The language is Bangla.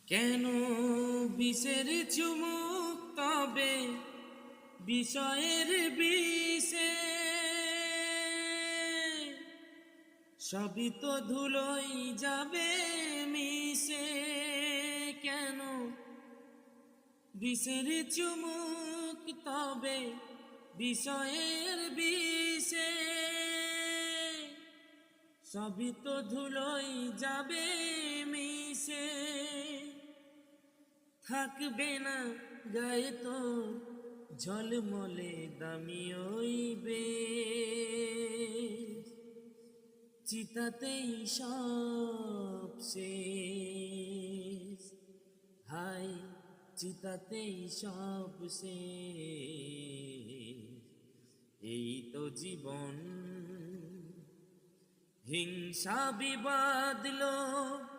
কেন বিষের চুমুক তবে বিষয়ের বিষে সবই তো ধুলোই যাবে মিশে। কেন বিষের চুমুক তবে বিষয়ের বিষে সবই তো ধুলোই যাবে মিশে। থাকবে না গায়ে তো ঝলমলে দামি ওই বেশ, চিতাতেই সব শেষ। হায় চিতাতেই সব শেষ। এই তো জীবন, হিংসা বিবাদ লোভ